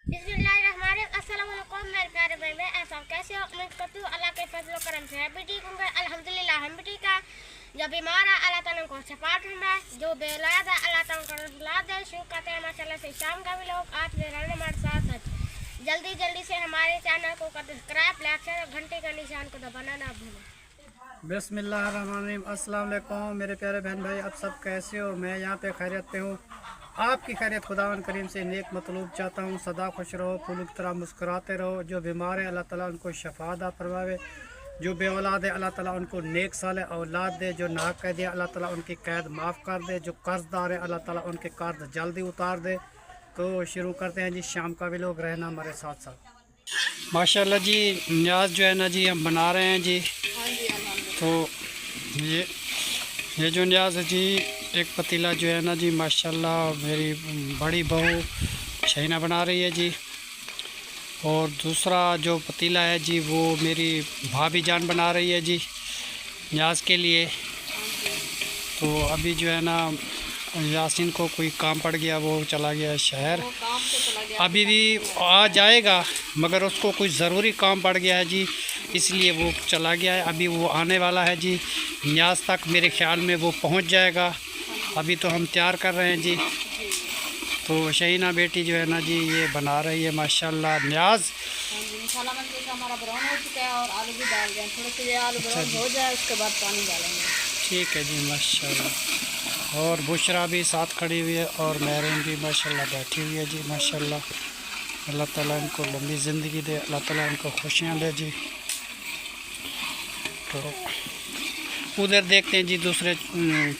अस्सलामुअलैकुम मेरे प्यारे भाई मैं ऐसा कैसे हो। उम्मीद करती हूँ अल्लाह के फजल और करम से है भी ठीक होंगे। अल्हम्दुलिल्लाह हम भी ठीक है। जो बीमार है अल्लाह ताला को शफा है, जो बेौलाद है अल्लाह ताला को औलाद दे। शुक्र करते हैं माशाल्लाह से शाम का भी लोग आज भी रहने हमारे साथ है। जल्दी से हमारे चैनल को सब्सक्राइब लाइक शेयर और घंटे का निशान को दबाना ना भूलें। बिस्मिल्लाहिर्रहमानिर्रहीम। अस्सलाम वालेकुम मेरे प्यारे बहन भाई, आप सब कैसे हो। मैं यहाँ पे खैरियत पे हूँ। आपकी खैरियत खुदावन करीम से नेक मतलूब चाहता हूँ। सदा खुश रहो, फूल की तरह मुस्कुराते रहो। जो बीमार है अल्लाह ताला उनको शफा अता फरमावे। जो बे औलाद है अल्लाह ताला उनको नेक साल औलाद दे। जो नाहक कैदी है अल्लाह ताला उनकी कैद माफ़ कर दे। जो कर्जदार है अल्लाह ताला उनके कर्ज जल्दी उतार दे। तो शुरू करते हैं जी। शाम का भी लोग रहना हमारे साथ साथ। माशाल्लाह जी न्याज जो है ना जी हम बना रहे हैं जी। तो ये जो न्याज है जी, एक पतीला जो है ना जी माशाल्लाह मेरी बड़ी बहू शहीना बना रही है जी। और दूसरा जो पतीला है जी वो मेरी भाभी जान बना रही है जी न्याज के लिए। तो अभी जो है ना यासीन को कोई काम पड़ गया, वो चला गया शहर। अभी भी आ जाएगा मगर उसको कोई ज़रूरी काम पड़ गया है जी, इसलिए वो चला गया है। अभी वो आने वाला है जी। न्याज तक मेरे ख्याल में वो पहुंच जाएगा। अभी तो हम तैयार कर रहे हैं जी। तो शहीना बेटी जो है ना जी ये बना रही है माशाल्लाह न्याज। हमारा ब्राउन हो चुका है और आलू भी डाल दें। थोड़े से आलू ब्राउन हो जाए उसके बाद पानी डालेंगे। ठीक है जी माशाल्लाह। और बुशरा भी साथ खड़ी हुई है और महरीन भी माशाल्लाह बैठी हुई है जी माशाल्लाह। अल्लाह ताला इनको लंबी ज़िंदगी दे, अल्लाह ताला इनको खुशियाँ दे जी। तो उधर देखते हैं जी दूसरे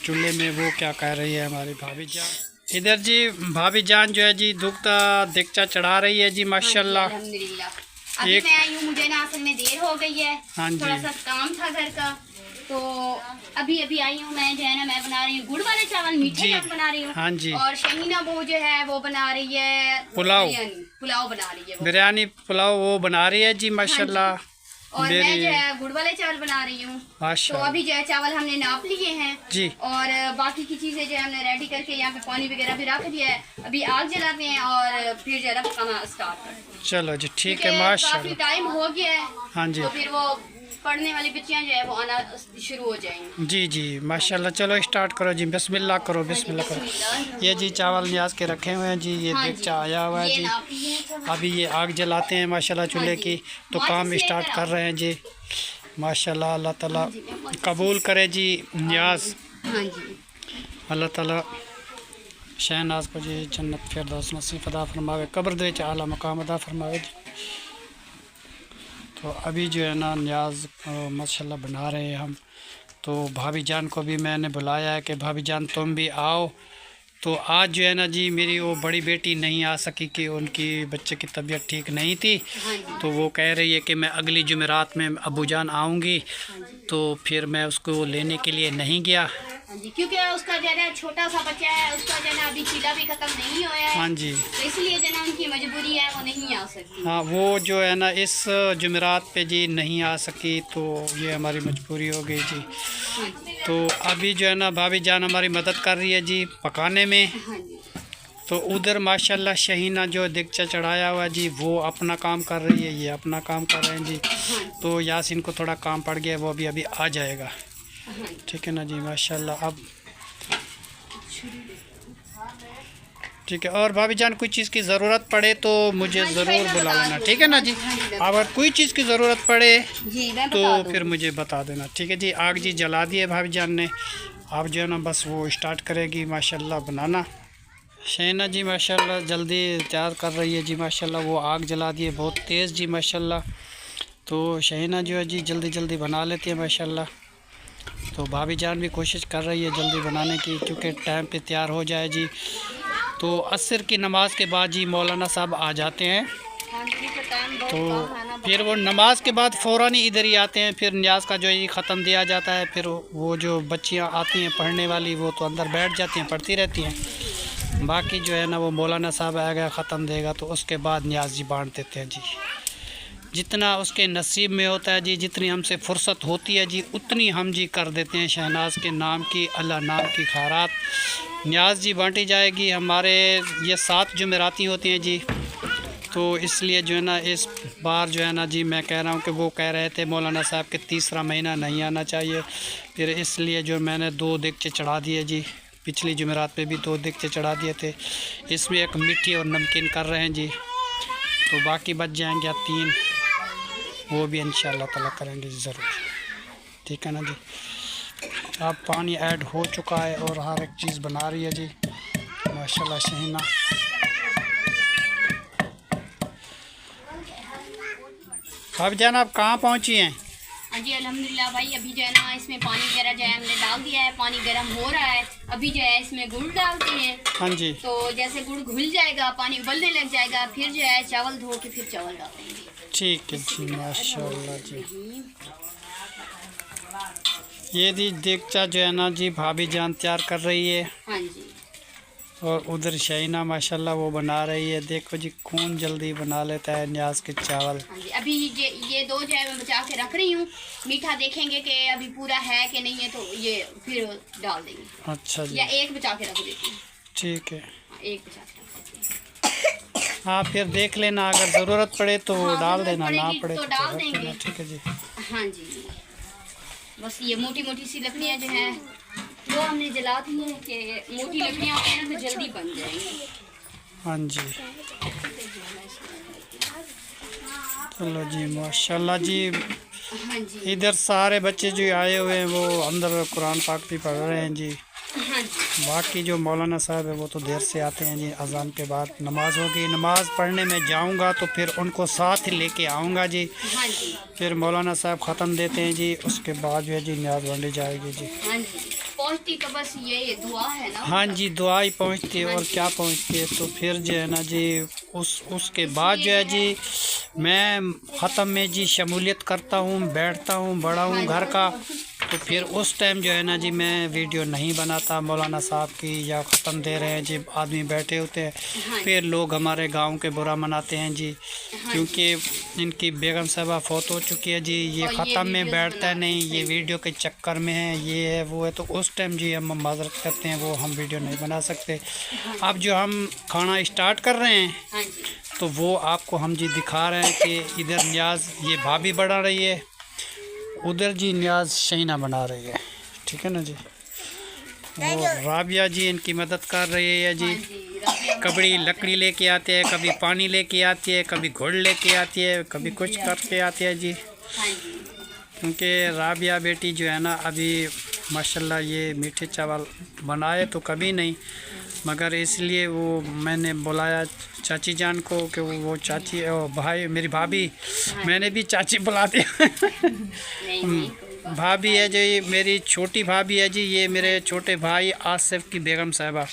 चूल्हे में वो क्या कह रही है हमारी भाभी जान। इधर जी भाभी जान जो है जी दुखता दिक्चा चढ़ा रही है जी माशाल्लाह। अल्हम्दुलिल्लाह। अभी मैं आई हूँ, मुझे ना असल में देर हो गई है। हाँ जी। थोड़ा सा काम था घर का, तो अभी आई हूँ। मैं जो है ना मैं बना रही हूँ गुड़ वाले चावल, मीठे चावल बना रही हूँ। हाँ जी। और शहीना वो जो है वो बना रही है पुलाव बना रही है। बिरयानी पुलाव वो बना रही है जी माशाल्लाह। और मैं जो है गुड़ वाले चावल बना रही हूँ। तो अभी जो है चावल हमने नाप लिए हैं जी। और बाकी की चीजें जो है हमने रेडी करके यहाँ पे पानी वगैरह भी रख दिया है। अभी आग जलाते हैं और फिर जो है पकाना स्टार्ट करते हैं। चलो जी ठीक है माशाल्लाह। काफी टाइम हो गया है। हाँ जी। तो फिर वो पढ़ने वाली बच्चियाँ जो है वो आना शुरू हो जाएंगी। जी जी माशाल्लाह। चलो स्टार्ट करो जी। बिस्मिल्लाह करो, बिस्मिल्लाह करो। ये जी चावल न्याज के रखे हुए हैं जी। ये देगचा आया हुआ है जी। अभी ये आग जलाते हैं माशाल्लाह चूल्हे की। तो काम स्टार्ट कर रहे हैं जी माशाल्लाह। अल्लाह ताला कबूल करे जी न्याज। अल्लाह ताला शहनाज को जी जन्नत फिरदौस नसीब अता फरमावे, कब्र दे च आला मकाम अता फरमावे जी। तो अभी जो है ना न्याज माशाल्लाह बना रहे हैं हम। तो भाभी जान को भी मैंने बुलाया है कि भाभी जान तुम भी आओ। तो आज जो है ना जी मेरी वो बड़ी बेटी नहीं आ सकी कि उनकी बच्चे की तबीयत ठीक नहीं थी। तो वो कह रही है कि मैं अगली जुमेरात में अबू जान आऊँगी। तो फिर मैं उसको लेने के लिए नहीं गया। क्योंकि उसका जो है छोटा सा बच्चा है, उसका जो है अभी चीला भी खत्म नहीं हुआ है। हाँ जी। तो इसलिए जो है उनकी मजबूरी है वो नहीं आ सकती। हाँ वो जो है ना इस जुमेरात पे जी नहीं आ सकी, तो ये हमारी मजबूरी हो गई जी। तो अभी जो है ना भाभी जान हमारी मदद कर रही है जी पकाने में। तो उधर माशाल्लाह शहीना जो दिक्चा चढ़ाया हुआ जी वो अपना काम कर रही है, ये अपना काम कर रहे हैं जी। तो यासीन को थोड़ा काम पड़ गया, वो अभी आ जाएगा। ठीक है ना जी माशाल्लाह। अब ठीक है। और भाभी जान कोई चीज़ की ज़रूरत पड़े तो मुझे ज़रूर बुला लेना, ठीक है ना जी। अगर कोई चीज़ की ज़रूरत पड़े तो फिर मुझे बता देना, ठीक है जी। आग जी जला दी है भाभी जान ने। आप जो है ना बस वो स्टार्ट करेगी माशाल्लाह बनाना। शहीना जी माशाल्लाह जल्दी तैयार कर रही है जी माशाल्लाह। वो आग जला दी है बहुत तेज़ जी माशाल्लाह। तो शहीना जो है जी जल्दी बना लेती है माशाल्लाह। तो भाभी जान भी कोशिश कर रही है जल्दी बनाने की क्योंकि टाइम पे तैयार हो जाए जी। तो असर की नमाज़ के बाद जी मौलाना साहब आ जाते हैं। तो फिर वो नमाज के बाद फ़ौरन ही इधर ही आते हैं। फिर न्याज का जो है ख़त्म दिया जाता है। फिर वो जो बच्चियाँ आती हैं पढ़ने वाली वो तो अंदर बैठ जाती हैं, पढ़ती रहती हैं। बाकी जो है ना वो मौलाना साहब आएगा ख़त्म देगा तो उसके बाद न्याज जी बांट देते हैं जी। जितना उसके नसीब में होता है जी, जितनी हमसे फुर्सत होती है जी उतनी हम जी कर देते हैं। शहनाज के नाम की, अल्लाह नाम की खैरात न्याज जी बांटी जाएगी। हमारे ये 7 जुमेराती होती हैं जी। तो इसलिए जो है ना इस बार जो है ना जी मैं कह रहा हूँ कि वो कह रहे थे मौलाना साहब के तीसरा महीना नहीं आना चाहिए, फिर इसलिए जो मैंने 2 देगचे चढ़ा दिए जी। पिछली जुमेरात पे भी 2 देगचे चढ़ा दिए थे। इसमें एक मीठी और नमकीन कर रहे हैं जी, तो बाकी बच जाएंगे 3, वो भी इंशाअल्लाह ताला करेंगे ज़रूर, ठीक है ना जी। अब पानी ऐड हो चुका है और हर एक चीज़ बना रही है जी माशाल्लाह शहीना। अब जान आप कहाँ पहुँची हैं? हाँ जी अल्हम्दुलिल्लाह भाई, अभी जो है ना इसमें पानी वगैरह जो है हमने डाल दिया है, पानी गर्म हो रहा है। अभी जो है इसमें गुड़ डालते हैं। हाँ जी। तो जैसे गुड़ घुल जाएगा, पानी उबलने लग जाएगा, फिर जो है चावल धो के फिर चावल डालते हैं। ठीक है जी माशाल्लाह जी। ये जी देगचा जो है ना जी भाभी जान तैयार कर रही है। हाँ जी। और उधर शहीना माशाल्लाह वो बना रही है। देखो जी खून जल्दी बना लेता है न्याज के चावल। हाँ जी, अभी ये 2 जो है मैं बचा के रख रही हूँ। मीठा देखेंगे कि अभी पूरा है कि नहीं है, तो ये फिर डाल देंगे। अच्छा जी। या एक बचा के रख देती हूँ। ठीक है। हाँ, एक बचा के रख देती हूँ। हाँ फिर देख लेना, अगर ज़रूरत पड़े तो हाँ, डाल देना, ना पड़े तो डाल देंगे। ठीक है जी। हाँ जी, बस ये मोटी मोटी सी लकड़ियाँ जो हैं वो हमने जला दी हैं कि मोटी लकड़ियाँ होती हैं ना तो जल्दी बन जाएंगी। हाँ जी चलो जी माशाल्लाह जी। हाँ जी। इधर सारे बच्चे जो आए हुए हैं वो अंदर कुरान पाक भी पढ़ रहे हैं जी। हाँ जी। बाकी जो मौलाना साहब है वो तो देर से आते हैं जी। अजान के बाद नमाज होगी, नमाज पढ़ने में जाऊंगा तो फिर उनको साथ ही लेके आऊँगा जी। हाँ जी। फिर मौलाना साहब ख़त्म देते हैं जी, उसके बाद जो है जी न्याज वंडी जाएगी जी। हाँ जी, पहुँचती तो बस ये दुआ है ना। हाँ जी दुआ ही पहुँचती है और क्या पहुँचती है। तो फिर जो है ना जी उसके बाद जो है जी मैं ख़त्म में जी शमूलियत करता हूँ, बैठता हूँ, बड़ा हूँ घर का। तो फिर उस टाइम जो है ना जी मैं वीडियो नहीं बनाता मौलाना साहब की, या ख़त्म दे रहे हैं जी आदमी बैठे होते हैं। फिर लोग हमारे गांव के बुरा मनाते हैं जी, क्योंकि इनकी बेगम साहबा फौत हो चुकी है जी। ये ख़त्म में बैठता नहीं, ये वीडियो के चक्कर में है, ये है वो है। तो उस टाइम जी हम माजरत करते हैं, वो हम वीडियो नहीं बना सकते। अब जो हम खाना स्टार्ट कर रहे हैं तो वो आपको हम जी दिखा रहे हैं कि इधर न्याज ये भाभी बढ़ा रही है, उधर जी न्याज शहीना बना रही है, ठीक है ना जी। वो राबिया जी इनकी मदद कर रही है जी। कभी लकड़ी लेके आते हैं, कभी पानी लेके आती है, कभी गुड़ लेके आती है, कभी कुछ करके आती है जी। क्योंकि राबिया बेटी जो है ना अभी माशाल्लाह ये मीठे चावल बनाए तो कभी नहीं, मगर इसलिए वो मैंने बुलाया चाची जान को कि वो चाची और भाई मेरी भाभी, मैंने भी चाची बुला दिया। भाभी है जो ये मेरी छोटी भाभी है जी, ये मेरे छोटे भाई आसिफ की बेगम साहिबा।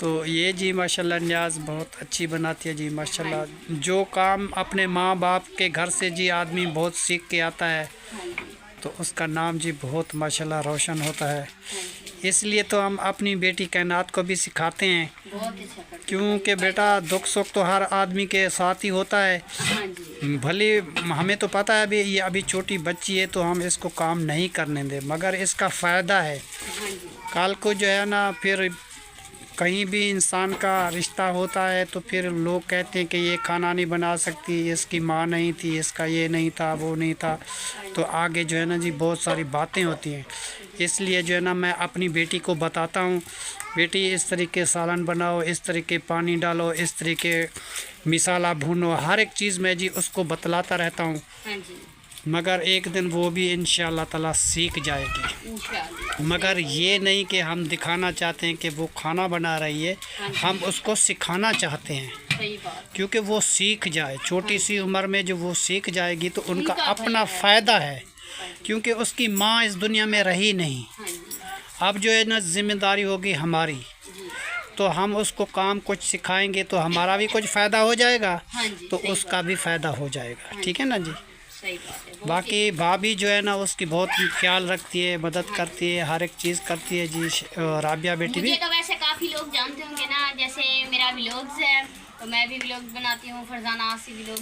तो ये जी माशाल्लाह न्याज बहुत अच्छी बनाती है जी माशाल्लाह। जो काम अपने माँ बाप के घर से जी आदमी बहुत सीख के आता है तो उसका नाम जी बहुत माशाल्लाह रोशन होता है। इसलिए तो हम अपनी बेटी कायनात को भी सिखाते हैं, क्योंकि बेटा दुख सुख तो हर आदमी के साथ ही होता है। भले हमें तो पता है ये अभी छोटी बच्ची है तो हम इसको काम नहीं करने दें, मगर इसका फ़ायदा है। कल को जो है ना फिर कहीं भी इंसान का रिश्ता होता है तो फिर लोग कहते हैं कि ये खाना नहीं बना सकती, इसकी माँ नहीं थी, इसका ये नहीं था, वो नहीं था। तो आगे जो है ना जी बहुत सारी बातें होती हैं। इसलिए जो है ना मैं अपनी बेटी को बताता हूँ, बेटी इस तरीके सालन बनाओ, इस तरीके पानी डालो, इस तरीके मिसाला भूनो, हर एक चीज़ मैं जी उसको बतलाता रहता हूँ। मगर एक दिन वो भी इंशाअल्लाह ताला सीख जाएगी। मगर ये नहीं कि हम दिखाना चाहते हैं कि वो खाना बना रही है, हम उसको सिखाना चाहते हैं क्योंकि वो सीख जाए। छोटी सी उम्र में जो वो सीख जाएगी तो उनका अपना फ़ायदा है, क्योंकि उसकी माँ इस दुनिया में रही नहीं। अब जो है ना जिम्मेदारी होगी हमारी, तो हम उसको काम कुछ सिखाएंगे तो हमारा भी कुछ फ़ायदा हो जाएगा, तो उसका भी फ़ायदा हो जाएगा। ठीक है ना जी। बाकी भाभी जो है ना उसकी बहुत ख्याल रखती है, मदद करती है, हर एक चीज़ करती है जी। राबिया बेटी भी तो वैसे काफ़ी लोग जानते होंगे ना, जैसे मेरा व्लॉग्स है तो मैं भी व्लॉग बनाती हूँ, फरजाना आसी व्लॉग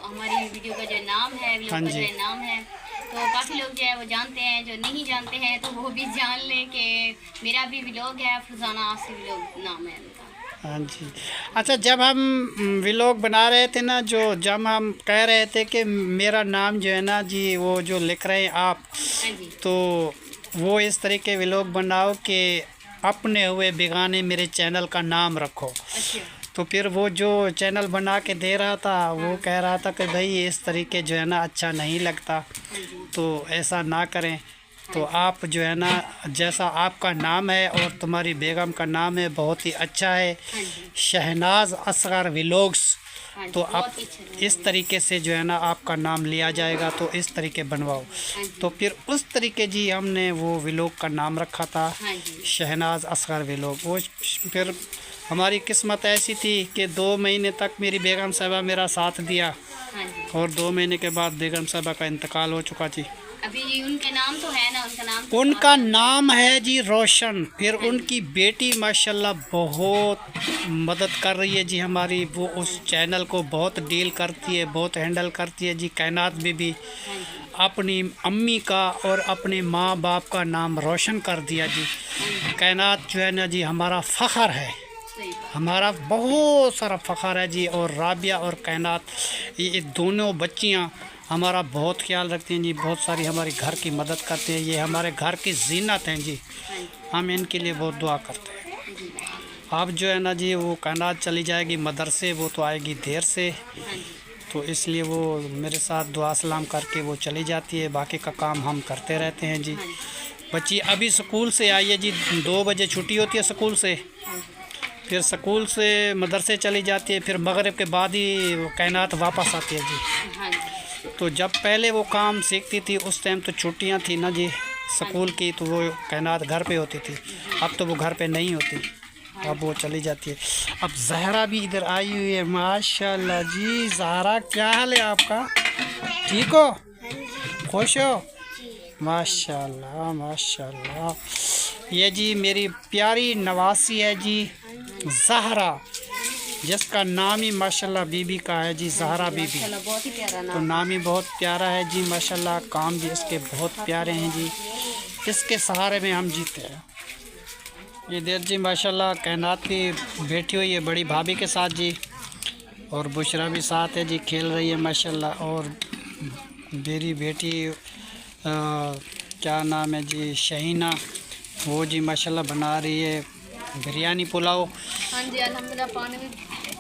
हमारी वीडियो का जो नाम है, व्लॉग का जो नाम है। तो काफ़ी लोग जो है वो जानते हैं, जो नहीं जानते हैं तो वो भी जान लें कि मेरा भी व्लॉग है, फरजाना आसी व्लॉग नाम है उनका। हाँ जी। अच्छा, जब हम व्लॉग बना रहे थे ना, जब हम कह रहे थे कि मेरा नाम जो है ना जी, वो जो लिख रहे हैं आप, हाँ जी। तो वो इस तरीके व्लॉग बनाओ कि अपने हुए बेगाने मेरे चैनल का नाम रखो। अच्छा। तो फिर वो जो चैनल बना के दे रहा था, वो कह रहा था कि भाई इस तरीके जो है ना अच्छा नहीं लगता, तो ऐसा ना करें। तो आप जो है ना, जैसा आपका नाम है और तुम्हारी बेगम का नाम है, बहुत ही अच्छा है, शहनाज असगर व्लॉग्स। तो आप इस तरीके से जो है ना आपका नाम लिया जाएगा, तो इस तरीके बनवाओ। तो फिर उस तरीके जी हमने वो व्लॉग का नाम रखा था, शहनाज असगर व्लॉग। वो फिर हमारी किस्मत ऐसी थी कि 2 महीने तक मेरी बेगम साहबा मेरा साथ दिया, और 2 महीने के बाद बेगम साहबा का इंतकाल हो चुका जी। अभी उनके नाम तो है ना, उनका नाम है जी रोशन। फिर उनकी बेटी माशाल्लाह बहुत मदद कर रही है जी हमारी, वो उस चैनल को बहुत डील करती है, बहुत हैंडल करती है जी। कायनात बीबी अपनी अम्मी का और अपने माँ बाप का नाम रोशन कर दिया जी। कायनात जो है ना जी हमारा फ़ख्र है, हमारा बहुत सारा फ़ख्र है जी। और राबिया और कायनात, ये दोनों बच्चियाँ हमारा बहुत ख्याल रखती हैं जी, बहुत सारी हमारी घर की मदद करती हैं। ये हमारे घर की जीनत हैं जी, हम इनके लिए बहुत दुआ करते हैं। अब जो है ना जी, वो कायनात चली जाएगी मदरसे, वो तो आएगी देर से, तो इसलिए वो मेरे साथ दुआ सलाम करके वो चली जाती है, बाकी का काम हम करते रहते हैं जी। बच्ची अभी स्कूल से आई है जी, 2 बजे छुट्टी होती है स्कूल से, फिर स्कूल से मदरसे चली जाती है, फिर मगरिब के बाद ही वो कायनात वापस आती है जी। तो जब पहले वो काम सीखती थी उस टाइम तो छुट्टियां थी ना जी स्कूल की, तो वो कायनात घर पे होती थी। अब तो वो घर पे नहीं होती, अब वो चली जाती है। अब जहरा भी इधर आई हुई है, माशाल्लाह जी। जहरा क्या हाल है आपका, ठीक हो, खुश हो? माशाल्लाह माशाल्लाह। ये जी मेरी प्यारी नवासी है जी जहरा, जिसका नाम ही माशाल्लाह बीबी का है जी, जहरा बीबी। बहुत ही प्यारा तो नाम ही बहुत प्यारा है जी माशाल्लाह, काम भी इसके बहुत प्यारे हैं जी। इसके सहारे में हम जीते हैं। ये देर जी माशाल्लाह कायनात भी बैठी हुई है बड़ी भाभी के साथ जी, और बुशरा भी साथ है जी, खेल रही है माशाल्लाह। और मेरी बेटी क्या नाम है जी, शहीना, वो जी माशाल्लाह बना रही है बिरयानी पुलाव। हाँ जी अल्हम्दुलिल्लाह, पानी भी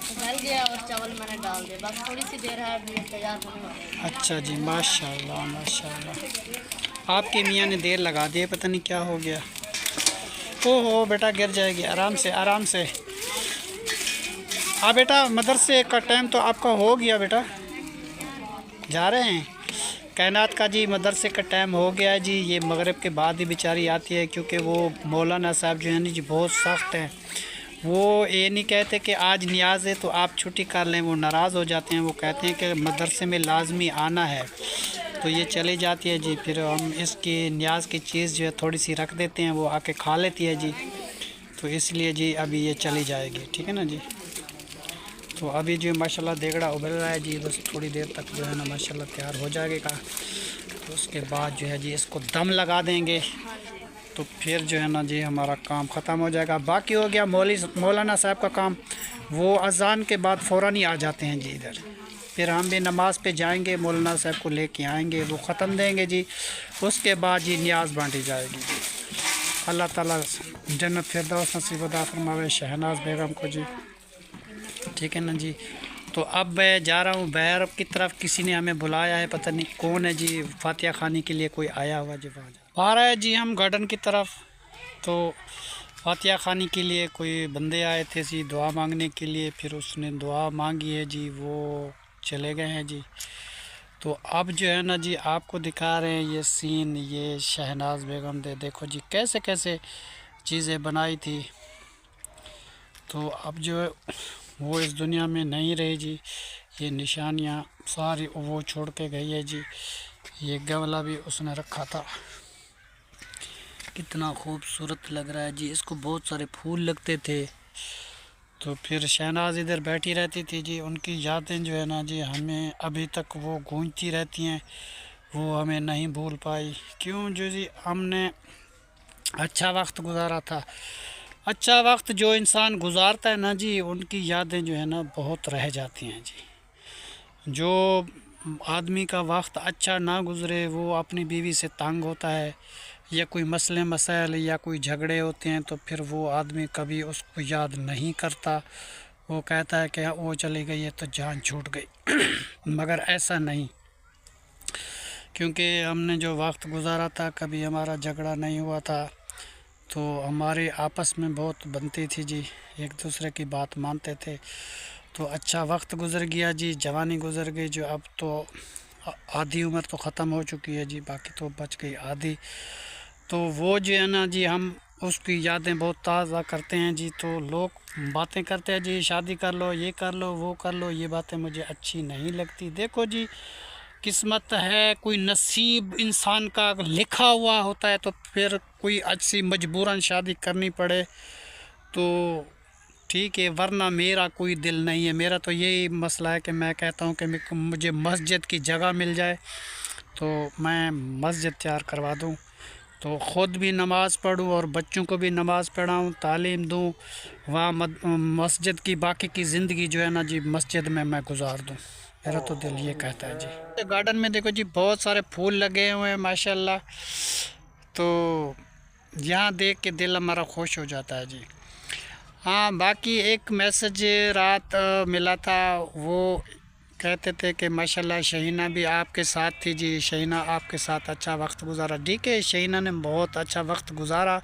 उबल गया और चावल मैंने डाल दिया, बस थोड़ी सी देर है अभी तैयार होने वाला। अच्छा जी माशाल्लाह माशाल्लाह। आपके मियाँ ने देर लगा दी है, पता नहीं क्या हो गया। ओहो बेटा गिर जाएगी, आराम से आराम से। बेटा मदरसे का टाइम तो आपका हो गया, बेटा जा रहे हैं। कायनात का जी मदरसे का टाइम हो गया है जी, ये मगरिब के बाद ही बेचारी आती है, क्योंकि वो मौलाना साहब जो है ना जी बहुत सख्त हैं। वो ये नहीं कहते कि आज नियाज़ है तो आप छुट्टी कर लें, वो नाराज़ हो जाते हैं। वो कहते हैं कि मदरसे में लाजमी आना है, तो ये चली जाती है जी। फिर हम इसकी नियाज़ की चीज़ जो है थोड़ी सी रख देते हैं, वो आके खा लेती है जी। तो इसलिए जी अभी ये चली जाएगी, ठीक है ना जी। तो अभी जो माशाल्लाह देगड़ा उबल रहा है जी, बस थोड़ी देर तक जो है ना माशाल्लाह तैयार हो जाएगा। तो उसके बाद जो है जी इसको दम लगा देंगे, तो फिर जो है ना जी हमारा काम ख़त्म हो जाएगा। बाकी हो गया मौलाना साहब का काम, वो अज़ान के बाद फ़ौरन ही आ जाते हैं जी इधर। फिर हम भी नमाज़ पे जाएंगे, मौलाना साहब को लेके आएंगे, वो ख़त्म देंगे जी। उसके बाद जी नियाज़ बांटी जाएगी जी। अल्लाह ताला जन्नत फिरदौस नसीब अता फरमावे शहनाज बेगम को जी, ठीक है ना जी। तो अब मैं जा रहा हूँ बैर की तरफ, किसी ने हमें बुलाया है, पता नहीं कौन है जी, फातिहा खाने के लिए कोई आया हुआ जी। आ रहा है जी हम गार्डन की तरफ, तो फातिहा खाने के लिए कोई बंदे आए थे जी दुआ मांगने के लिए, फिर उसने दुआ मांगी है जी, वो चले गए हैं जी। तो अब जो है ना जी आपको दिखा रहे हैं ये सीन, ये शहनाज बेगम दे देखो जी कैसे कैसे चीज़ें बनाई थी। तो अब जो वो इस दुनिया में नहीं रही जी, ये निशानियाँ सारी वो छोड़ के गई है जी। ये गमला भी उसने रखा था, कितना खूबसूरत लग रहा है जी, इसको बहुत सारे फूल लगते थे। तो फिर शहनाज इधर बैठी रहती थी जी, उनकी यादें जो है ना जी हमें अभी तक वो गूंजती रहती हैं, वो हमें नहीं भूल पाई। क्यों जो जी हमने अच्छा वक्त गुजारा था, अच्छा वक्त जो इंसान गुजारता है ना जी, उनकी यादें जो है ना बहुत रह जाती हैं जी। जो आदमी का वक्त अच्छा ना गुज़रे वो अपनी बीवी से तंग होता है, या कोई मसले मसाइल या कोई झगड़े होते हैं तो फिर वो आदमी कभी उसको याद नहीं करता। वो कहता है कि वो चली गई है तो जान छूट गई मगर ऐसा नहीं, क्योंकि हमने जो वक्त गुजारा था कभी हमारा झगड़ा नहीं हुआ था, तो हमारे आपस में बहुत बनती थी जी, एक दूसरे की बात मानते थे। तो अच्छा वक्त गुज़र गया जी, जवानी गुज़र गई जो, अब तो आधी उम्र तो ख़त्म हो चुकी है जी, बाकी तो बच गई आधी। तो वो जो है ना जी, हम उसकी यादें बहुत ताज़ा करते हैं जी। तो लोग बातें करते हैं जी, शादी कर लो, ये कर लो, वो कर लो, ये बातें मुझे अच्छी नहीं लगती। देखो जी, किस्मत है, कोई नसीब इंसान का लिखा हुआ होता है, तो फिर कोई अच्छी मजबूरन शादी करनी पड़े तो ठीक है, वरना मेरा कोई दिल नहीं है। मेरा तो यही मसला है कि मैं कहता हूँ कि मुझे मस्जिद की जगह मिल जाए तो मैं मस्जिद तैयार करवा दूँ, तो ख़ुद भी नमाज़ पढ़ूँ और बच्चों को भी नमाज़ पढ़ाऊँ, तालीम दूँ, वहाँ मस्जिद की बाकी की ज़िंदगी जो है ना जी मस्जिद में मैं गुजार दूँ। मेरा तो दिल ये कहता है जी। गार्डन में देखो जी बहुत सारे फूल लगे हुए हैं माशाल्लाह, तो यहाँ देख के दिल हमारा खुश हो जाता है जी। हाँ, बाकी एक मैसेज रात मिला था, वो कहते थे कि माशाल्लाह शहीना भी आपके साथ थी जी, शहीना आपके साथ अच्छा वक्त गुजारा। ठीक है, शहीना ने बहुत अच्छा वक्त गुजारा।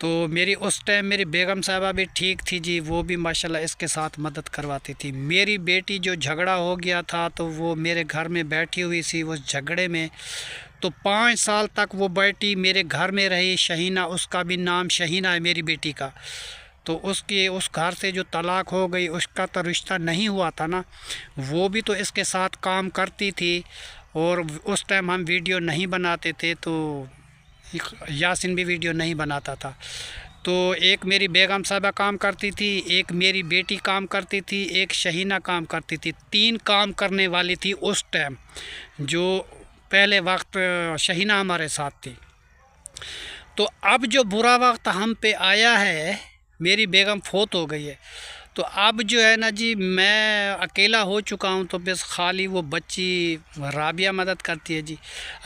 तो मेरी उस टाइम मेरी बेगम साहबा भी ठीक थी जी, वो भी माशाल्लाह इसके साथ मदद करवाती थी। मेरी बेटी जो झगड़ा हो गया था तो वो मेरे घर में बैठी हुई थी उस झगड़े में, तो 5 साल तक वो बेटी मेरे घर में रही। शहीना, उसका भी नाम शहीना है मेरी बेटी का। तो उसके उस घर से जो तलाक हो गई, उसका तो रिश्ता नहीं हुआ था ना, वो भी तो इसके साथ काम करती थी। और उस टाइम हम वीडियो नहीं बनाते थे, तो यासिन भी वीडियो नहीं बनाता था। तो एक मेरी बेगम साहबा काम करती थी, एक मेरी बेटी काम करती थी, एक शहीना काम करती थी। 3 काम करने वाली थी उस टाइम, जो पहले वक्त शहीना हमारे साथ थी। तो अब जो बुरा वक्त हम पे आया है, मेरी बेगम फोत हो गई है, तो अब जो है ना जी मैं अकेला हो चुका हूँ, तो बस खाली वो बच्ची राबिया मदद करती है जी।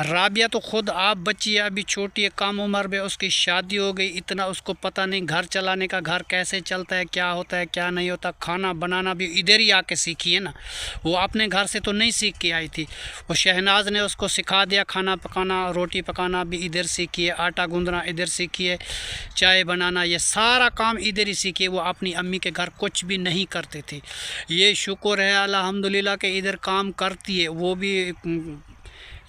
राबिया तो ख़ुद आप बच्ची है, अभी छोटी है, कम उम्र में उसकी शादी हो गई, इतना उसको पता नहीं घर चलाने का, घर कैसे चलता है, क्या होता है क्या नहीं होता। खाना बनाना भी इधर ही आके सीखी है ना, वो अपने घर से तो नहीं सीख के आई थी। वो शहनाज ने उसको सिखा दिया, खाना पकाना, रोटी पकाना भी इधर सीखी है, आटा गूंदना इधर सीखी है, चाय बनाना, ये सारा काम इधर ही सीखी है। वो अपनी अम्मी के घर कुछ भी नहीं करते थे। ये शुक्र है अल्हम्दुलिल्लाह के इधर काम करती है। वो भी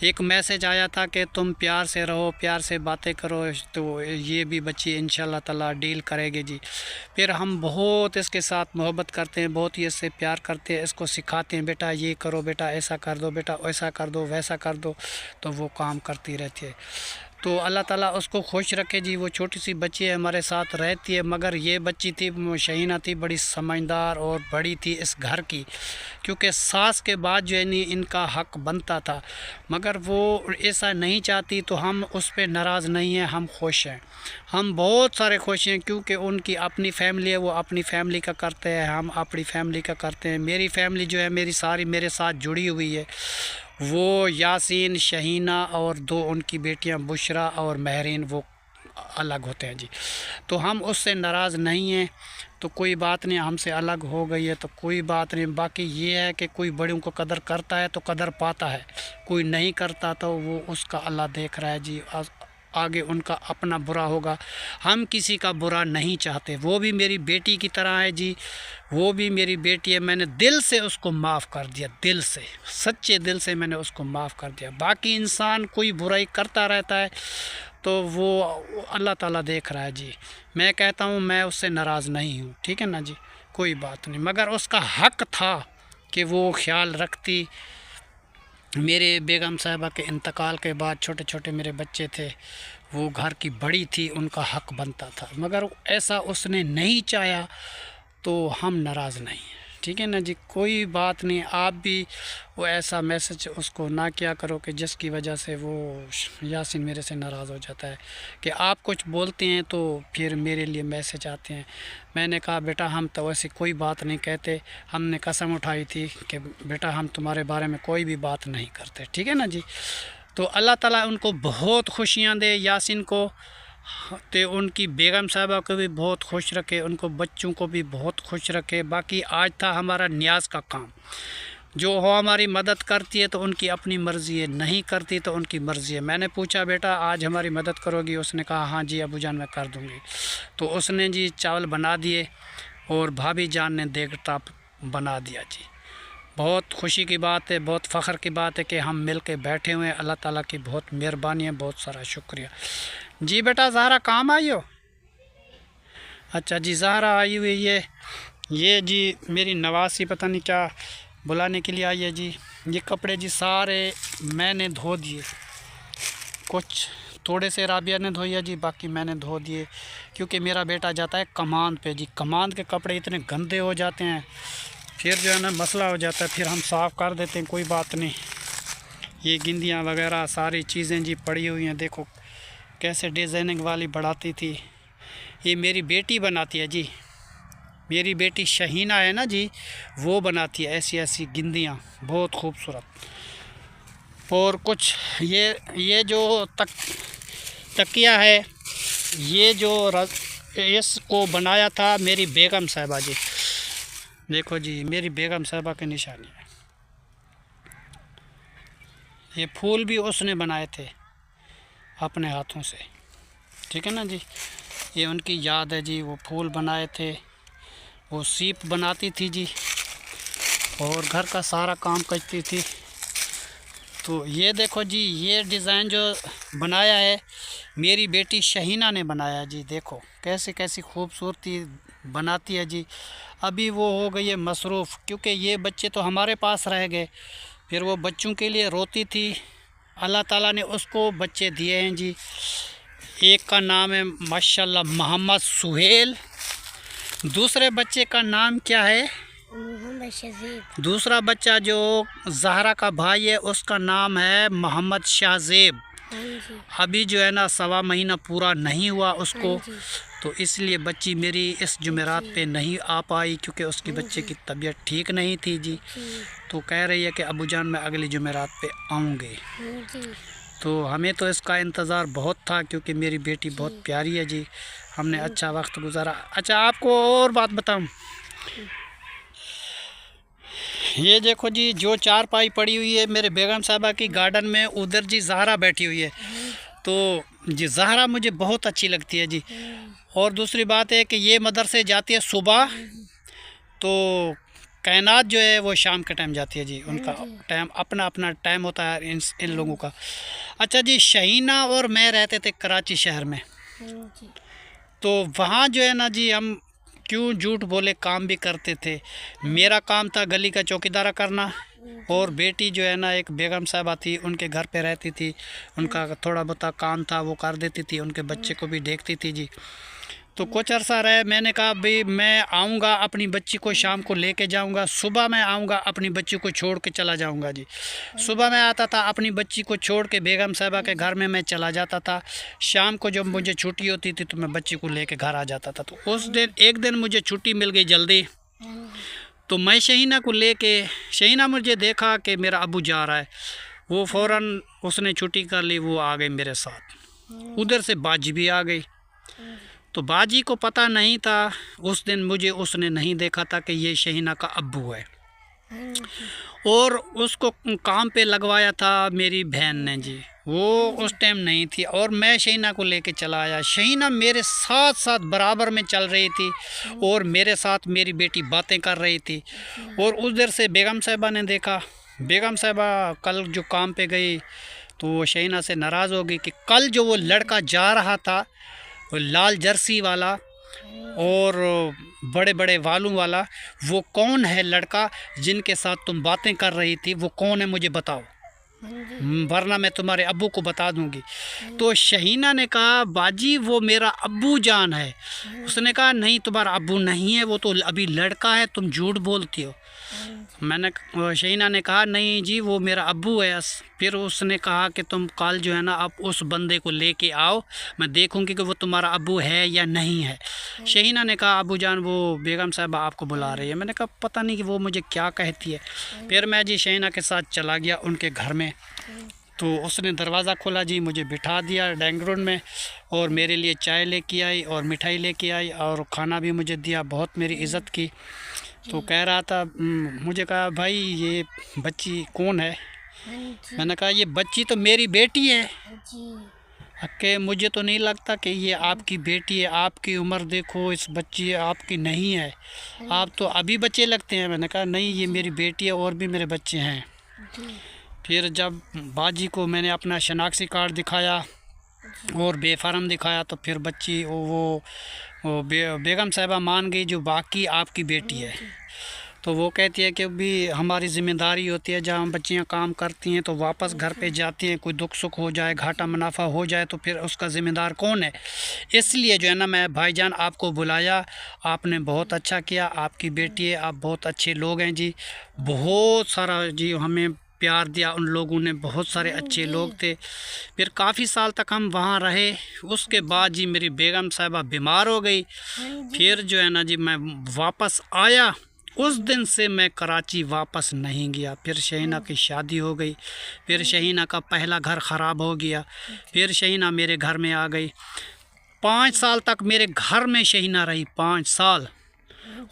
एक मैसेज आया था कि तुम प्यार से रहो, प्यार से बातें करो, तो ये भी बच्ची इंशाल्लाह ताला डील करेगी जी। फिर हम बहुत इसके साथ मोहब्बत करते हैं, बहुत ही इससे प्यार करते हैं, इसको सिखाते हैं, बेटा ये करो, बेटा ऐसा कर दो, बेटा ऐसा कर दो, वैसा कर दो, तो वो काम करती रहती है। तो अल्लाह ताला उसको खुश रखे जी। वो छोटी सी बच्ची है, हमारे साथ रहती है, मगर ये बच्ची थी, शहीना थी, बड़ी समझदार और बड़ी थी इस घर की, क्योंकि सास के बाद जो है नहीं इनका हक बनता था, मगर वो ऐसा नहीं चाहती। तो हम उस पर नाराज़ नहीं हैं, हम खुश हैं, हम बहुत सारे खुश हैं, क्योंकि उनकी अपनी फैमिली है, वो अपनी फैमिली का करते हैं, हम अपनी फैमिली का करते हैं। मेरी फैमिली जो है मेरी सारी मेरे साथ जुड़ी हुई है। वो यासीन, शहीना और 2 उनकी बेटियां बुशरा और महरीन, वो अलग होते हैं जी। तो हम उससे नाराज़ नहीं हैं, तो कोई बात नहीं, हमसे अलग हो गई है तो कोई बात नहीं। बाकी ये है कि कोई बड़ों को कदर करता है तो कदर पाता है, कोई नहीं करता तो वो उसका अल्लाह देख रहा है जी, आगे उनका अपना बुरा होगा। हम किसी का बुरा नहीं चाहते। वो भी मेरी बेटी की तरह है जी, वो भी मेरी बेटी है, मैंने दिल से उसको माफ़ कर दिया, दिल से, सच्चे दिल से मैंने उसको माफ़ कर दिया। बाकी इंसान कोई बुराई करता रहता है तो वो अल्लाह ताला देख रहा है जी। मैं कहता हूँ मैं उससे नाराज़ नहीं हूँ, ठीक है ना जी, कोई बात नहीं, मगर उसका हक था कि वो ख्याल रखती। मेरे बेगम साहिबा के इंतकाल के बाद छोटे छोटे मेरे बच्चे थे, वो घर की बड़ी थी, उनका हक बनता था, मगर ऐसा उसने नहीं चाहा, तो हम नाराज़ नहीं हैं, ठीक है ना जी। कोई बात नहीं, आप भी वो ऐसा मैसेज उसको ना किया करो कि जिसकी वजह से वो यासिन मेरे से नाराज़ हो जाता है कि आप कुछ बोलते हैं तो फिर मेरे लिए मैसेज आते हैं। मैंने कहा बेटा हम तो वैसे कोई बात नहीं कहते, हमने कसम उठाई थी कि बेटा हम तुम्हारे बारे में कोई भी बात नहीं करते, ठीक है ना जी। तो अल्लाह ताला उनको बहुत खुशियाँ दे, यासिन को तो उनकी बेगम साहबा को भी बहुत खुश रखे, उनको बच्चों को भी बहुत खुश रखे। बाकी आज था हमारा न्याज का काम, जो हो हमारी मदद करती है तो उनकी अपनी मर्ज़ी है, नहीं करती तो उनकी मर्ज़ी है। मैंने पूछा बेटा आज हमारी मदद करोगी? उसने कहा हाँ जी अबू जान मैं कर दूँगी। तो उसने जी चावल बना दिए और भाभी जान ने देगटा बना दिया जी। बहुत खुशी की बात है, बहुत फ़ख्र की बात है कि हम मिल के बैठे हुए हैं। अल्लाह ताला की बहुत मेहरबानी है, बहुत सारा शुक्रिया जी। बेटा ज़हरा काम आई हो? अच्छा जी ज़हरा आई हुई है। ये जी मेरी नवासी पता नहीं क्या बुलाने के लिए आई है जी। ये कपड़े जी सारे मैंने धो दिए, कुछ थोड़े से राबिया ने धोया जी, बाकी मैंने धो दिए क्योंकि मेरा बेटा जाता है कमांद पे जी। कमांद के कपड़े इतने गंदे हो जाते हैं, फिर जो है ना मसला हो जाता है, फिर हम साफ़ कर देते हैं, कोई बात नहीं। ये गिंदियाँ वगैरह सारी चीज़ें जी पड़ी हुई हैं, देखो कैसे डिज़ाइनिंग वाली बढ़ाती थी। ये मेरी बेटी बनाती है जी, मेरी बेटी शहीना है ना जी, वो बनाती है ऐसी ऐसी गिंदियाँ, बहुत खूबसूरत। और कुछ ये जो तकिया है, ये जो इसको बनाया था मेरी बेगम साहिबा जी। देखो जी मेरी बेगम साहिबा की निशानी है। ये फूल भी उसने बनाए थे अपने हाथों से, ठीक है ना जी। ये उनकी याद है जी, वो फूल बनाए थे, वो सीप बनाती थी जी और घर का सारा काम करती थी। तो ये देखो जी ये डिज़ाइन जो बनाया है मेरी बेटी शहीना ने बनाया जी। देखो कैसे कैसी खूबसूरती बनाती है जी। अभी वो हो गई है मसरूफ़, क्योंकि ये बच्चे तो हमारे पास रह गए, फिर वो बच्चों के लिए रोती थी। अल्लाह ताला ने उसको बच्चे दिए हैं जी। एक का नाम है माशाल्लाह मोहम्मद सुहेल, दूसरे बच्चे का नाम क्या है? दूसरा बच्चा जो ज़हरा का भाई है उसका नाम है मोहम्मद शाहजेब। अभी जो है ना 1.25 महीना पूरा नहीं हुआ उसको, तो इसलिए बच्ची मेरी इस जुमेरात पे नहीं आ पाई क्योंकि उसकी बच्चे की तबीयत ठीक नहीं थी जी। तो कह रही है कि अबू जान मैं अगली जुमेरात पे आऊँगी। तो हमें तो इसका इंतज़ार बहुत था क्योंकि मेरी बेटी बहुत प्यारी है जी, हमने अच्छा वक्त गुजारा। अच्छा आपको और बात बताऊँ, ये देखो जी जो चारपाई पड़ी हुई है मेरे बेगम साहबा की गार्डन में, उधर जी ज़हरा बैठी हुई है। तो जी ज़हरा मुझे बहुत अच्छी लगती है जी। और दूसरी बात है कि ये मदरसे जाती है सुबह, तो कायनात जो है वो शाम के टाइम जाती है जी। उनका टाइम अपना अपना टाइम होता है इन लोगों का। अच्छा जी शहीना और मैं रहते थे कराची शहर में, तो वहाँ जो है ना जी हम क्यों झूठ बोले काम भी करते थे। मेरा काम था गली का चौकीदारा करना, और बेटी जो है ना एक बेगम साहबा थी उनके घर पे रहती थी, उनका थोड़ा बहुत काम था वो कर देती थी, उनके बच्चे को भी देखती थी जी। तो कुछ अरसा रहे, मैंने कहा भाई मैं आऊँगा अपनी बच्ची को शाम को लेके जाऊँगा, सुबह मैं आऊँगा अपनी बच्ची को छोड़ के चला जाऊँगा जी। सुबह मैं आता था अपनी बच्ची को छोड़ के बेगम साहिबा के घर में मैं चला जाता था, शाम को जब मुझे छुट्टी होती थी तो मैं बच्ची को लेके घर आ जाता था। तो उस दिन एक दिन मुझे छुट्टी मिल गई जल्दी, तो मैं शहीना को लेके, शहीना मुझे देखा कि मेरा अबू जा रहा है, वो फ़ौरन उसने छुट्टी कर ली, वो आ गई मेरे साथ। उधर से बाजी भी आ गई, तो बाजी को पता नहीं था उस दिन, मुझे उसने नहीं देखा था कि ये शहीना का अब्बू है, और उसको काम पे लगवाया था मेरी बहन ने जी। वो उस टाइम नहीं थी और मैं शहीना को लेके चला आया। शहीना मेरे साथ साथ बराबर में चल रही थी और मेरे साथ मेरी बेटी बातें कर रही थी। और उधर से बेगम साहिबा ने देखा, बेगम साहिबा कल जो काम पे गई तो वो शहीना से नाराज़ हो गई कि कल जो वो लड़का जा रहा था, वो लाल जर्सी वाला और बड़े बड़े वालों वाला, वो कौन है लड़का जिनके साथ तुम बातें कर रही थी, वो कौन है मुझे बताओ। वरना मैं तुम्हारे अब्बू को बता दूंगी। तो शहीना ने कहा बाजी वो मेरा अब्बू जान है। उसने कहा नहीं तुम्हारा अब्बू नहीं है, वो तो अभी लड़का है, तुम झूठ बोलती हो। शहीना ने कहा नहीं जी वो मेरा अब्बू है। फिर उसने कहा कि तुम कल जो है ना अब उस बंदे को लेके आओ, मैं देखूंगी कि वो तुम्हारा अब्बू है या नहीं है। शहीना ने कहा अब्बू जान वो बेगम साहबा आपको बुला रही है। मैंने कहा पता नहीं कि वो मुझे क्या कहती है। फिर मैं जी शहीना के साथ चला गया उनके घर में। तो उसने दरवाज़ा खोला जी, मुझे बिठा दिया डाइनिंग रूम में और मेरे लिए चाय लेके आई और मिठाई लेके आई और ख़ाना भी मुझे दिया, बहुत मेरी इज़्ज़त की। तो कह रहा था मुझे कहा भाई ये बच्ची कौन है। मैंने कहा ये बच्ची तो मेरी बेटी है। कि मुझे तो नहीं लगता कि ये आपकी बेटी है, आपकी उम्र देखो इस बच्ची आपकी नहीं है, आप तो अभी बच्चे लगते हैं। मैंने कहा नहीं ये मेरी बेटी है और भी मेरे बच्चे हैं। फिर जब बाजी को मैंने अपना शनाख्ती कार्ड दिखाया और बेफारम दिखाया तो फिर बच्ची वो बेगम साहिबा मान गई जो बाकी आपकी बेटी है। तो वो कहती है कि भी हमारी ज़िम्मेदारी होती है जहाँ बच्चियाँ काम करती हैं तो वापस घर पे जाती हैं, कोई दुख सुख हो जाए घाटा मुनाफा हो जाए तो फिर उसका ज़िम्मेदार कौन है। इसलिए जो है ना मैं भाईजान आपको बुलाया, आपने बहुत अच्छा किया, आपकी बेटी है, आप बहुत अच्छे लोग हैं जी। बहुत सारा जी हमें प्यार दिया उन लोगों ने, बहुत सारे अच्छे लोग थे। फिर काफ़ी साल तक हम वहाँ रहे। उसके बाद जी मेरी बेगम साहिबा बीमार हो गई। फिर जो है ना जी मैं वापस आया, उस दिन से मैं कराची वापस नहीं गया। फिर शहीना की शादी हो गई, फिर शहीना का पहला घर ख़राब हो गया, फिर शहीना मेरे घर में आ गई। 5 साल तक मेरे घर में शहीना रही, 5 साल।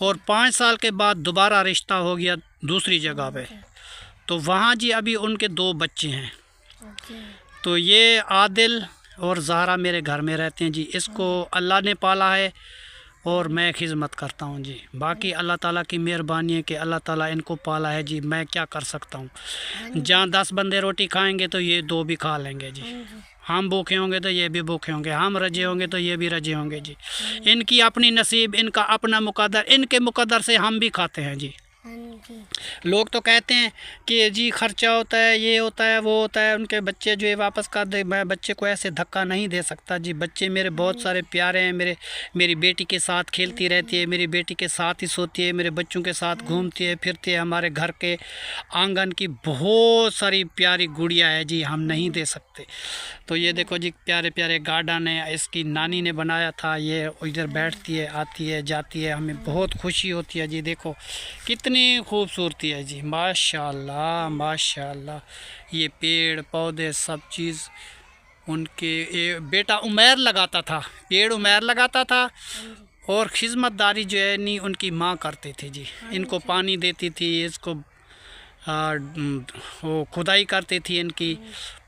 और 5 साल के बाद दोबारा रिश्ता हो गया दूसरी जगह पे। तो वहाँ जी अभी उनके 2 बच्चे हैं। तो ये आदिल और ज़हरा मेरे घर में रहते हैं जी। इसको अल्लाह ने पाला है और मैं खिदमत करता हूँ जी। बाकी अल्लाह ताला की मेहरबानी है कि अल्लाह ताला इनको पाला है जी, मैं क्या कर सकता हूँ। जहाँ 10 बंदे रोटी खाएंगे तो ये 2 भी खा लेंगे जी। हम भूखे होंगे तो ये भी भूखे होंगे, हम रजे होंगे तो ये भी रजे होंगे जी। इनकी अपनी नसीब, इनका अपना मुकद्दर, इनके मुकद्दर से हम भी खाते हैं जी। लोग तो कहते हैं कि जी खर्चा होता है, ये होता है, वो होता है, उनके बच्चे जो है वापस कर दे। मैं बच्चे को ऐसे धक्का नहीं दे सकता जी। बच्चे मेरे बहुत सारे प्यारे हैं। मेरी बेटी के साथ खेलती रहती है, मेरी बेटी के साथ ही सोती है, मेरे बच्चों के साथ घूमती है फिरती है। हमारे घर के आंगन की बहुत सारी प्यारी गुड़िया है जी, हम नहीं दे सकते। तो ये देखो जी प्यारे प्यारे गार्डन है, इसकी नानी ने बनाया था। ये इधर बैठती है, आती है, जाती है, हमें बहुत खुशी होती है जी। देखो कितनी खूबसूरती है जी, माशाल्लाह माशाल्लाह। ये पेड़ पौधे सब चीज़ उनके बेटा उमैर लगाता था, पेड़ उमैर लगाता था और खिदमतदारी जो है नहीं उनकी माँ करती थी जी। इनको पानी देती थी, इसको वो खुदाई करती थी, इनकी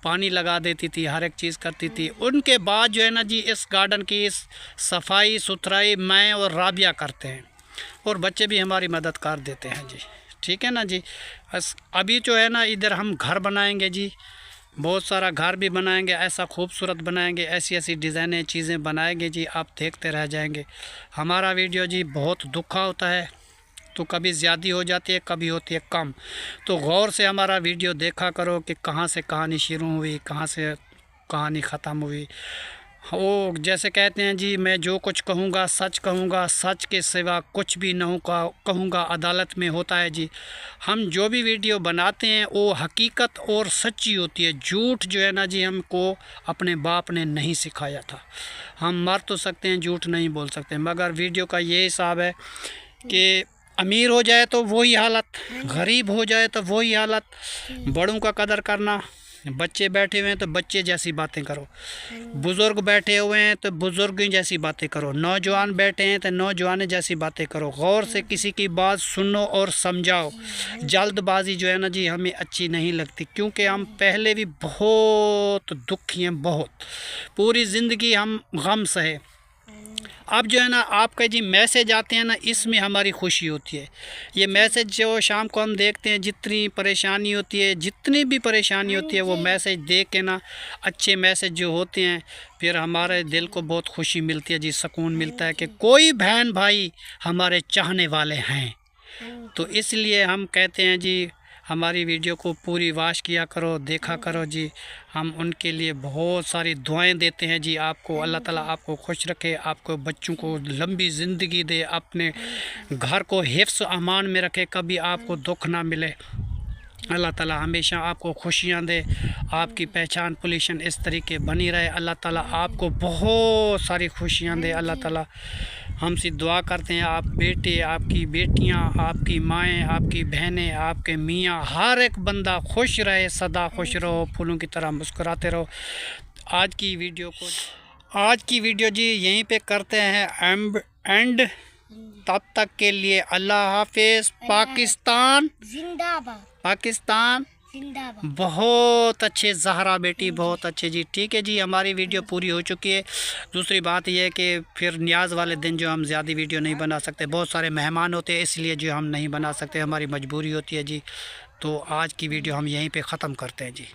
पानी लगा देती थी, हर एक चीज़ करती थी। उनके बाद जो है ना जी इस गार्डन की इस सफाई सुथराई मैं और राबिया करते हैं और बच्चे भी हमारी मदद कर देते हैं जी। ठीक है ना जी। अभी जो है ना इधर हम घर बनाएंगे जी, बहुत सारा घर भी बनाएंगे, ऐसा खूबसूरत बनाएंगे, ऐसी ऐसी डिज़ाइनें चीज़ें बनाएंगे जी, आप देखते रह जाएंगे। हमारा वीडियो जी बहुत दुखा होता है, तो कभी ज़्यादा हो जाती है, कभी होती है कम। तो गौर से हमारा वीडियो देखा करो कि कहाँ से कहानी शुरू हुई, कहाँ से कहानी ख़त्म हुई। वो जैसे कहते हैं जी मैं जो कुछ कहूँगा सच कहूँगा, सच के सिवा कुछ भी नहीं कहूँगा, अदालत में होता है जी। हम जो भी वीडियो बनाते हैं वो हकीकत और सच्ची होती है। झूठ जो है ना जी हमको अपने बाप ने नहीं सिखाया था। हम मर तो सकते हैं, झूठ नहीं बोल सकते, मगर वीडियो का ये हिसाब है कि अमीर हो जाए तो वही हालत, गरीब हो जाए तो वही हालत। बड़ों का कदर करना, बच्चे बैठे हुए हैं तो बच्चे जैसी बातें करो, बुज़ुर्ग बैठे हुए हैं तो बुज़ुर्ग जैसी बातें करो, नौजवान बैठे हैं तो नौजवान जैसी बातें करो। गौर से किसी की बात सुनो और समझाओ। जल्दबाजी जो है ना जी हमें अच्छी नहीं लगती, क्योंकि हम पहले भी बहुत दुखी हैं, बहुत पूरी ज़िंदगी हम गम सहे। अब जो है ना आपका जी मैसेज आते हैं ना, इसमें हमारी खुशी होती है। ये मैसेज जो शाम को हम देखते हैं, जितनी परेशानी होती है, जितनी भी परेशानी होती है, वो मैसेज देख के ना अच्छे मैसेज जो होते हैं फिर हमारे दिल को बहुत खुशी मिलती है जी, सुकून मिलता है कि कोई बहन भाई हमारे चाहने वाले हैं। तो इसलिए हम कहते हैं जी हमारी वीडियो को पूरी वॉच किया करो, देखा करो जी। हम उनके लिए बहुत सारी दुआएं देते हैं जी। आपको अल्लाह ताला आपको खुश रखे, आपको बच्चों को लंबी ज़िंदगी दे, अपने घर को हिफ्ज़ अमान में रखे, कभी आपको दुख ना मिले। अल्लाह ताला हमेशा आपको खुशियाँ दे, आपकी पहचान पोजीशन इस तरीके बनी रहे। अल्लाह ताला आपको बहुत सारी खुशियाँ दे। अल्लाह ताला हमसे दुआ करते हैं, आप बेटे, आपकी बेटियाँ, आपकी माएँ, आपकी बहनें, आपके मियाँ, हर एक बंदा खुश रहे, सदा खुश रहो, फूलों की तरह मुस्कुराते रहो। आज की वीडियो जी यहीं पे करते हैं एंड। तब तक के लिए अल्लाह हाफिज़। पाकिस्तान जिंदाबाद, पाकिस्तान जिंदाबाद। बहुत अच्छे ज़हरा बेटी, बहुत अच्छे जी। ठीक है जी, हमारी वीडियो पूरी हो चुकी है। दूसरी बात यह है कि फिर न्याज़ वाले दिन जो हम ज़्यादा वीडियो नहीं बना सकते, बहुत सारे मेहमान होते हैं, इसलिए जो हम नहीं बना सकते, हमारी मजबूरी होती है जी। तो आज की वीडियो हम यहीं पे ख़त्म करते हैं जी।